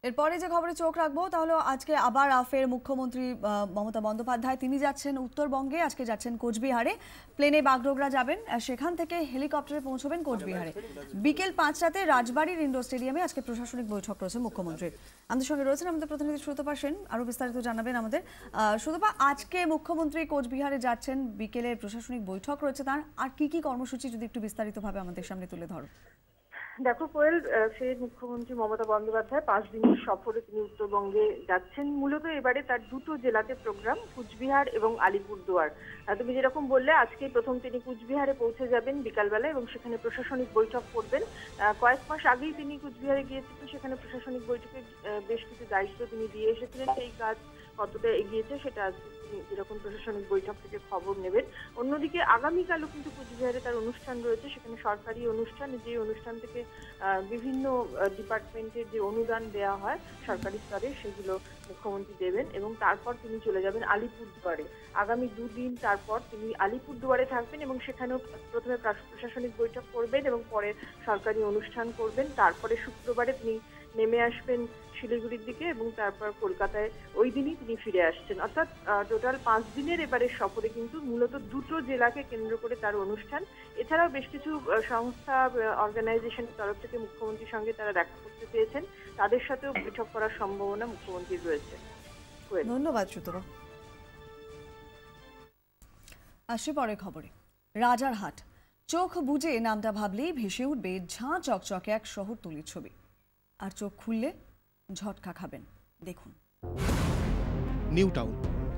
এরপরে যে খবরে চোখ রাখবো তাহলে আজকে আবার ফের মুখ্যমন্ত্রী মমতা বন্দ্যোপাধ্যায় তিনি যাচ্ছেন উত্তরবঙ্গে, আজকে যাচ্ছেন কোচবিহারে। প্লেনে বাগডোগরা যাবেন, সেখান থেকে হেলিকপ্টারে পৌঁছবেন কোচবিহারে। বিকেল 5টাতে রাজবাড়ির ইন্ডোর স্টেডিয়ামে আজকে প্রশাসনিক বৈঠক রয়েছে মুখ্যমন্ত্রীর। আমাদের সঙ্গে রয়েছেন আমাদের প্রতিনিধি সুতপা সেন, আরো বিস্তারিত জানাবেন আমাদের। সুতপা, আজকে মুখ্যমন্ত্রী কোচবিহারে যাচ্ছেন, বিকেলে প্রশাসনিক বৈঠক রয়েছে, তার আর কি কি কর্মসূচি যদি একটু বিস্তারিতভাবে আমাদের সামনে তুলে ধরো। দেখো কোয়েল, ফের মুখ্যমন্ত্রী মমতা বন্দ্যোপাধ্যায় 5 দিনের সফরে তিনি উত্তরবঙ্গে যাচ্ছেন। মূলত এবারে তার দুটো জেলাতে প্রোগ্রাম, কুচবিহার এবং আলিপুরদুয়ার। তুমি যেরকম বললে, আজকে প্রথম তিনি কুচবিহারে পৌঁছে যাবেন বিকালবেলা এবং সেখানে প্রশাসনিক বৈঠক করবেন। কয়েক মাস আগেই তিনি কুচবিহারে গিয়েছিলেন, সেখানে প্রশাসনিক বৈঠকে বেশ কিছু দায়িত্ব তিনি দিয়ে এসেছিলেন। সেই কাজ কতটা এগিয়েছে সেটা তিনি যেরকম প্রশাসনিক বৈঠক থেকে খবর নেবেন। অন্যদিকে আগামীকালও কিন্তু কুচবিহারে তার অনুষ্ঠান রয়েছে, সেখানে সরকারি অনুষ্ঠান, যে অনুষ্ঠান থেকে বিভিন্ন ডিপার্টমেন্টের যে অনুদান দেওয়া হয় সরকারি স্তরে সেগুলো মুখ্যমন্ত্রী দেবেন এবং তারপর তিনি চলে যাবেন আলিপুরদুয়ারে। আগামী 2 দিন তারপর তিনি আলিপুরদুয়ারে থাকবেন এবং সেখানেও প্রথমে প্রশাসনিক বৈঠক করবেন এবং পরে সরকারি অনুষ্ঠান করবেন। তারপরে শুক্রবারে তিনি নেমে আসবেন শিলিগুড়ির দিকে এবং তারপর কলকাতায় ওই দিনই তিনি ফিরে আসছেন। অর্থাৎ টোটাল 5 দিনের এবারের সফরে কিন্তু মূলত দুটো জেলাকে কেন্দ্র করে তার অনুষ্ঠান। এছাড়াও বেশ কিছু সংস্থা, অর্গানাইজেশনের তরফ থেকে মুখ্যমন্ত্রীর সঙ্গে তারা দেখা করতে চেয়েছেন, তাদের সাথেও বৈঠক করার সম্ভাবনা মুখ্যমন্ত্রীর রয়েছে। ধন্যবাদ সুতপা। আসি পরের খবরে। রাজারহাট, চোখ বুজে নামটা ভাবলেই ভেসে উঠবে ঝাঁ চকচকে এক শহরতলির ছবি, আর চোখ খুললে ঝটকা খাবেন। দেখুন, নিউ টাউন,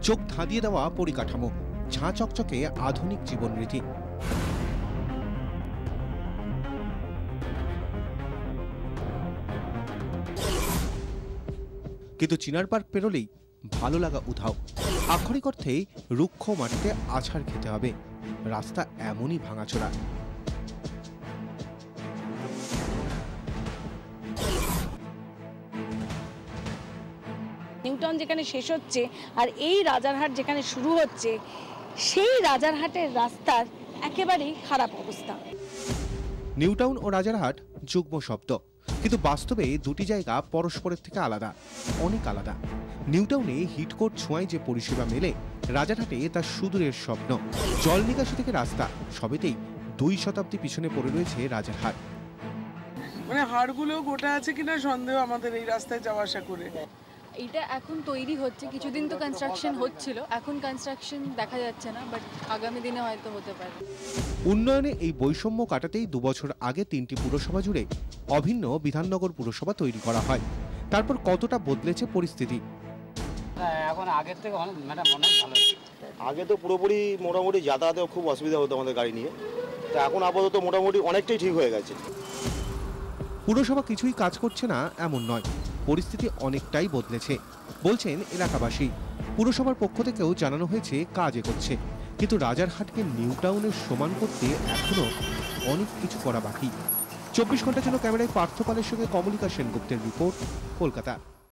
চোখ ধাঁধিয়ে দেওয়া পরিকাঠামো, ঝাঁ চকচকে আধুনিক জীবন রীতি। কিন্তু চিনার পার্ক পেরোলেই ভালো লাগা উধাও। আক্ষরিক অর্থেই রুক্ষ মাটিতে আছাড় খেতে হবে। রাস্তা এমনই ভাঙাচোরা। নিউটাউন যেখানে শেষ হচ্ছে আর এই রাজারহাট যেখানে শুরু হচ্ছে, সেই রাজারহাটের রাস্তার একেবারেই খারাপ অবস্থা। নিউটাউন ও রাজারহাট যুগ্ম শব্দ, কিন্তু বাস্তবে দুটি জায়গা পরস্পরের থেকে আলাদা, অনেক আলাদা। নিউটাউনে হিটকোট ছোঁয়ায় যে পরিষেবা মেলে, রাজারহাটে তার সুদূরের স্বপ্ন। জল নিকাশি থেকে রাস্তা, সবেতেই 2 শতাব্দী পিছনে পড়ে রয়েছে রাজারহাট। মানে হাড়গুলো গোটা আছে কিনা সন্দেহ আমাদের এই রাস্তায় যাওয়া আসা করে। এটা এখন তৈরি হচ্ছে, কিছুদিন তো কনস্ট্রাকশন হচ্ছিল, এখন কনস্ট্রাকশন দেখা যাচ্ছে না, বাট আগামী দিনে হয়তো হতে পারে। উন্নয়নে এই বৈষম্য কাটাতেই 2 বছর আগে 3টি পুরসভা জুড়ে অভিন্ন বিধাননগর পুরসভা তৈরি করা হয়। তারপর কতটা বদলেছে পরিস্থিতি? এখন আগের থেকে অনেক মনে ভালো। আগে তো পুরোপুরি মোটামুটি যাতায়াতে খুব অসুবিধা হতো আমাদের গাড়ি নিয়ে, তো এখন আপাতত মোটামুটি অনেকটাই ঠিক হয়ে গেছে। পুরসভা কিছুই কাজ করছে না এমন নয়, পরিস্থিতি অনেকটাই বদলেছে বলছেন এলাকাবাসী। পুরসভার পক্ষ থেকেও জানানো হয়েছে কাজ এগোচ্ছে, কিন্তু রাজারহাটকে নিউ টাউনের সমান করতে এখনো অনেক কিছু করা বাকি। 24 ঘন্টার জন্য ক্যামেরায় পার্থ পালের সঙ্গে কমলিকা সেনগুপ্তের রিপোর্ট, কলকাতা।